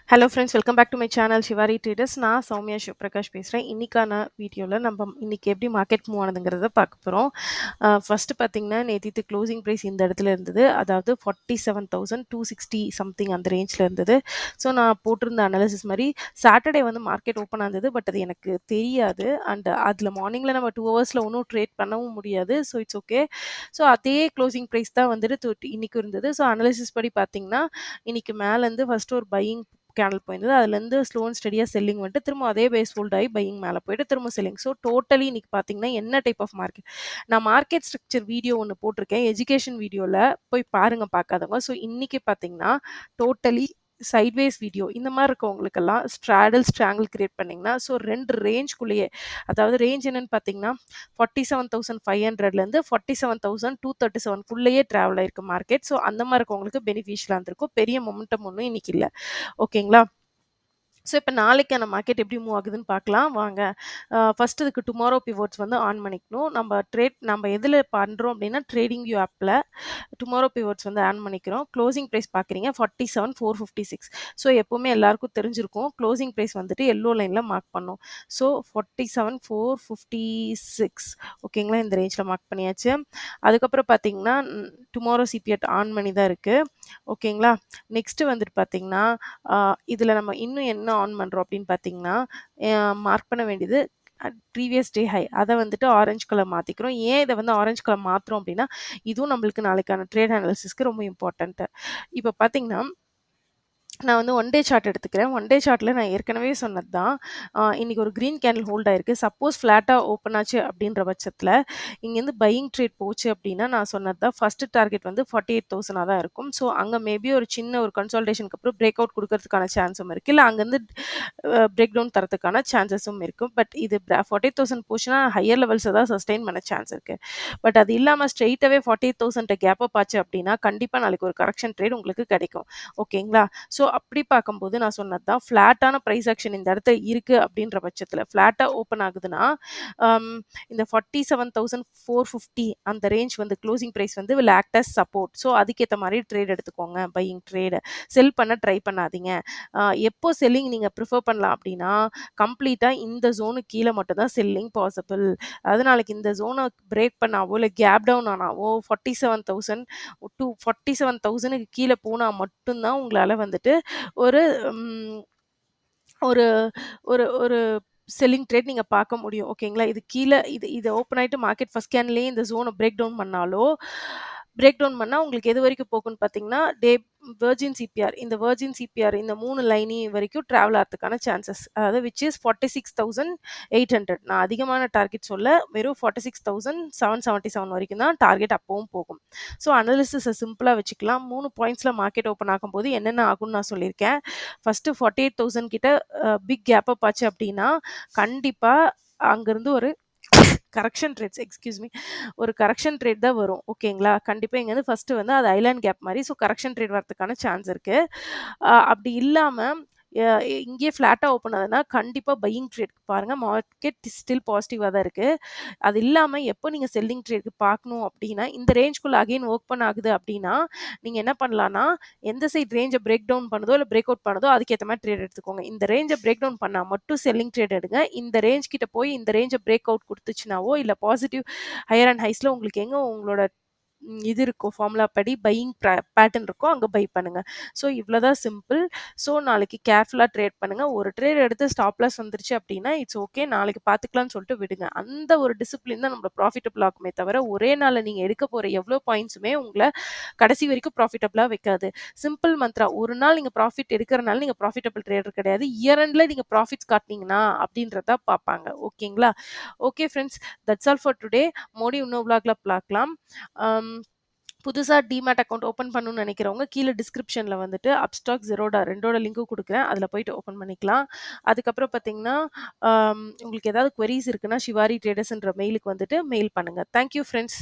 Hello friends, welcome back to my channel Shivari traders. நான் சௌமியா சிவபிரகாஷ் பேசுகிறேன். இன்னைக்கான வீடியோவில் நம்ம இன்னைக்கு எப்படி மார்க்கெட் மூவ் ஆனதுங்கிறத பார்க்க போகிறோம். ஃபஸ்ட்டு பார்த்தீங்கன்னா, நேற்று க்ளோசிங் ப்ரைஸ் இந்த இடத்துல இருந்தது. அதாவது 47,260 சம்திங் அந்த ரேஞ்சில் இருந்தது. ஸோ நான் போட்டிருந்த அனாலிசிஸ் மாதிரி சாட்டர்டே வந்து மார்க்கெட் ஓப்பன் ஆனது. பட் அது எனக்கு தெரியாது. அண்ட் அதில் மார்னிங்கில் நம்ம 2 ஹவர்ஸில் ஒன்றும் ட்ரேட் பண்ணவும் முடியாது. So it's okay. ஸோ அதே க்ளோசிங் ப்ரைஸ் தான் வந்துட்டு இன்னைக்கு இருந்தது. ஸோ அனாலிசிஸ் படி பார்த்தீங்கன்னா, இன்னைக்கு மேலேருந்து ஃபஸ்ட்டு ஒரு பையிங் கேண்டில் போயிருந்தது. அதுலேருந்து ஸ்லோ அண்ட் ஸ்டடியா செல்லிங் வந்துட்டு திரும்ப அதே பேஸ் ஹோல்ட் ஆகி பையிங் மேலே போயிட்டு திரும்ப செல்லிங். ஸோ டோட்டலி இன்னைக்கு பார்த்தீங்கன்னா என்ன டைப் ஆஃப் மார்க்கெட், நான் மார்க்கெட் ஸ்ட்ரக்சர் வீடியோ ஒன்று போட்டிருக்கேன் எஜுகேஷன் வீடியோவில், போய் பாருங்க பார்க்காதவங்க. ஸோ இன்னைக்கு பார்த்தீங்கன்னா டோட்டலி சைட்வேஸ் வீடியோ இந்த மாதிரி இருக்கவங்களுக்கெல்லாம் ஸ்ட்ராடல் ஸ்ட்ராங்கிள் கிரியேட் பண்ணிங்கன்னா, ஸோ 2 ரேஞ்ச்குள்ளேயே, அதாவது ரேஞ்ச் என்னன்னு பார்த்தீங்கன்னா 47,500லேருந்து 47,237க்குள்ளேயே ட்ராவல் ஆயிருக்கு மார்க்கெட். ஸோ அந்த மாதிரி இருக்கவங்களுக்கு பெனிஃபிஷியலாக இருந்திருக்கும். பெரிய மொமெண்டம் ஒன்றும் இன்னைக்கு இல்லை. ஓகேங்களா? ஸோ இப்போ நாளைக்கான மார்க்கெட் எப்படி மூவ் ஆகுதுன்னு பார்க்கலாம் வாங்க. ஃபர்ஸ்ட் இதுக்கு டுமாரோ பிவோட்ஸ் வந்து ஆன் பண்ணிக்கணும். நம்ம எதில் பண்ணுறோம் அப்படின்னா ட்ரேடிங் வியூ ஆப்பில் டுமாரோ பிவோட்ஸ் வந்து ஆன் பண்ணிக்கிறோம். க்ளோசிங் ப்ரைஸ் பார்க்குறீங்க 47,456. ஸோ எப்போவுமே எல்லாருக்கும் தெரிஞ்சிருக்கும் க்ளோசிங் ப்ரைஸ் வந்துட்டு எல்லோ லைனில் மார்க் பண்ணோம். ஸோ 47,456 ஓகேங்களா, இந்த ரேஞ்சில் மார்க் பண்ணியாச்சு. அதுக்கப்புறம் பார்த்தீங்கன்னா டுமாரோ சிபிஎட் ஆன் பண்ணி தான் இருக்குது. ஓகேங்களா, நெக்ஸ்ட்டு வந்துட்டு பார்த்தீங்கன்னா இதில் நம்ம இன்னும் என்ன ஆன் பண்ணுறோம் அப்படின்னு பார்த்தீங்கன்னா, மார்க் பண்ண வேண்டியது ப்ரீவியஸ் டே ஹை, அதை வந்துட்டு ஆரஞ்சு கலர் மாற்றிக்கிறோம். ஏன் இதை வந்து ஆரஞ்சு கலர் மாற்றுறோம் அப்படின்னா, இதுவும் நம்மளுக்கு நாளைக்கான ட்ரேட் அனாலிசிஸ்க்கு ரொம்ப இம்பார்ட்டன்ட்டு. இப்போ பார்த்தீங்கன்னா, நான் வந்து ஒன் டே சார்ட் எடுத்துக்கிறேன். ஒன் டே சார்ட்டில் நான் ஏற்கனவே சொன்னது தான். இன்னைக்கு ஒரு க்ரீன் கேண்டில் ஹோல்ட் ஆயிருக்கு. சப்போஸ் ஃப்ளாட்டாக ஓப்பன் ஆச்சு அப்படின்ற பட்சத்தில் இங்கேருந்து பையிங் ட்ரேட் போச்சு அப்படின்னா, நான் சொன்னது தான் ஃபஸ்ட்டு டார்கெட் வந்து 48,000 தான் இருக்கும். ஸோ அங்கே மேபி ஒரு சின்ன ஒரு கன்சால்டேஷனுக்கு அப்புறம் பிரேக் அவுட் கொடுக்கறதுக்கான சான்ஸும் இருக்குது. இல்லை அங்கேருந்து பிரேக் டவுன் தரத்துக்கான சான்சஸும் இருக்கும். பட் இது 48,000 போச்சுன்னா ஹையர் லெவல்ஸை தான் சஸ்டெயின் பண்ண சான்ஸ் இருக்குது. பட் அது இல்லாமல் ஸ்ட்ரெயிட்டாகவே 48,000 கேப் அப் ஆச்சு அப்படின்னா கண்டிப்பாக நாளைக்கு ஒரு கரெக்ஷன் ட்ரேட் உங்களுக்கு கிடைக்கும். ஓகேங்களா? ஸோ அப்படி பார்க்கும்போது நான் சொன்னது தான் ஃப்ளாட்டான ப்ரைஸ் ஆக்ஷன் இந்த இடத்துல இருக்குது அப்படின்ற பட்சத்தில் ஃப்ளாட்டாக ஓப்பன் ஆகுதுன்னா இந்த 47,450 அந்த ரேஞ்ச் வந்து க்ளோசிங் ப்ரைஸ் வந்து will act as support. So அதுக்கேற்ற மாதிரி ட்ரேட் எடுத்துக்கோங்க. பையிங் ட்ரேடு செல் பண்ண ட்ரை பண்ணாதீங்க. எப்போ செல்லிங் நீங்கள் ப்ரிஃபர் பண்ணலாம் அப்படின்னா, கம்ப்ளீட்டாக இந்த ஜோனுக்கு கீழே மட்டும் தான் செல்லிங் பாசிபிள். அது நாளைக்கு இந்த ஜோனை பிரேக் பண்ணாவோ இல்லை கேப் டவுன் ஆனாவோ 47,000 to 47,000க்கு கீழே போனால் மட்டும்தான் உங்களால் வந்துட்டு ஒரு ஒரு ஒரு ஒரு செல்லிங் ட்ரேட் நீங்க பார்க்க முடியும். ஓகேங்களா? இது கீழ இது ஓப்பன் ஆயிட்டு மார்க்கெட் ஃபர்ஸ்ட் ஸ்கேன்லயே இந்த ஜோன பிரேக் டவுன் பண்ணாலோ, பிரேக் டவுன் பண்ணா உங்களுக்கு எது வரைக்கும் போகும்ன்னு பார்த்தீங்கன்னா, வெர்ஜின் சிபிஆர், இந்த வெர்ஜின் சிபிஆர் இந்த 3 லைனையும் வரைக்கும் டிராவல் ஆறதுக்கான சான்சஸ். அதாவது விச் இஸ் 46,800. நான் அதிகமான டார்கெட் சொல்ல, வெறும் 46,777 வரைக்கும் தான் டார்கெட் அப்பவும் போகும். ஸோ அனாலிசிஸ சிம்பிளா வச்சுக்கலாம். 3 பாயிண்ட்ஸ்ல மார்க்கெட் ஓப்பன் ஆகும்போது என்னென்ன ஆகும்னு நான் சொல்லியிருக்கேன். ஃபர்ஸ்ட்டு 48,000 கிட்ட பிக் கேப் அப் ஆச்சு அப்படின்னா, கண்டிப்பா அங்கருந்து ஒரு கரெக்ஷன் ட்ரேட்ஸ் எக்ஸ்கியூஸ் மீ ஒரு கரெக்ஷன் ட்ரேட் தான் வரும். ஓகேங்களா? கண்டிப்பா இங்க வந்து ஃபர்ஸ்ட் வந்து அது ஐலேண்ட் கேப் மாரி. ஸோ கரெக்ஷன் ட்ரேட் வரதுக்கான சான்ஸ் இருக்கு. அப்படி இல்லாம அ இங்கேயே ஃப்ளாட்டா ஓப்பன் ஆகுதுன்னா, கண்டிப்பா பையிங் ட்ரேட் பாருங்க. மார்க்கெட் ஸ்டில் பாசிட்டிவா தான் இருக்கு. அது இல்லாம எப்போ நீங்க செல்லிங் ட்ரேட்க்கு பார்க்கணும் அப்படின்னா, இந்த ரேஞ்ச்குள்ள அகைன் ஓப்பன் ஆகுது அப்படின்னா, நீங்க என்ன பண்ணலாம்னா, எந்த சைட் ரேஞ்ச பிரேக் டவுன் பண்ணுதோ, இல்ல பிரேக் அவுட் பண்ணுதோ அதுக்கேத்த மாரி ட்ரேட் எடுத்துக்கோங்க. இந்த ரேஞ்ச பிரேக் டவுன் பண்ணா மட்டும் செல்லிங் ட்ரேட் எடுங்க. இந்த ரேஞ்ச் கிட்ட போய் இந்த ரேஞ்ச பிரேக் அவுட் குடுத்துச்சுனாவோ, இல்ல பாசிட்டிவ் ஹையர் அண்ட் ஹைஸ்ல உங்களுக்கு எங்க உங்களோட இது இருக்கும் ஃபார்முலா படி பையிங் பேட்டர்ன் இருக்கோ அங்க பை பண்ணுங்க. ஸோ இவ்வளோதான் சிம்பிள். ஸோ நாளைக்கு கேர்ஃபுல்லா ட்ரேட் பண்ணுங்க. ஒரு ட்ரேட் எடுத்து ஸ்டாப் லாஸ் வந்துருச்சு அப்படின்னா, இட்ஸ் ஓகே நாளைக்கு பார்த்துக்கலாம்னு சொல்லிட்டு விடுங்க. அந்த ஒரு டிசிப்ளின் தான் நம்மள ப்ராஃபிட்டபிள் ஆக்குமே தவிர, ஒரே நாள்ல நீங்க எடுக்க போற எவ்வளோ பாயிண்ட்ஸுமே உங்கள கடைசி வரைக்கும் ப்ராஃபிட்டபிளா வைக்காது. சிம்பிள் மந்த்ரா ஒரு நாள் நீங்க ப்ராஃபிட் எடுக்கிறனால நீங்க ப்ராஃபிட்டபிள் ட்ரேடர் கிடையாது. இயர் எண்ட்ல நீங்க ப்ராஃபிட்ஸ் காட்டுனீங்கன்னா அப்படின்றத பார்ப்பாங்க. ஓகேங்களா? Okay friends, that's all for today. Modi இன்னொரு விளாக்ல பார்க்கலாம். அம் புதுசா டிமேட் அக்கவுண்ட் ஓப்பன் பண்ணணும்னு நினைக்கிறவங்க கீழே டிஸ்கிரிப்ஷன்ல வந்துட்டு அப்ஸ்டாக் ஜெரோடா 2ஓட லிங்க்கும் குடுக்குறேன். அதுல போயிட்டு ஓப்பன் பண்ணிக்கலாம். அதுக்கப்புறம் பார்த்தீங்கன்னா, உங்களுக்கு ஏதாவது குவெரீஸ் இருக்குன்னா, ஷிவாரி ட்ரேடர்ஸ்ன்ற மெயிலுக்கு வந்துட்டு மெயில் பண்ணுங்க. Thank you friends.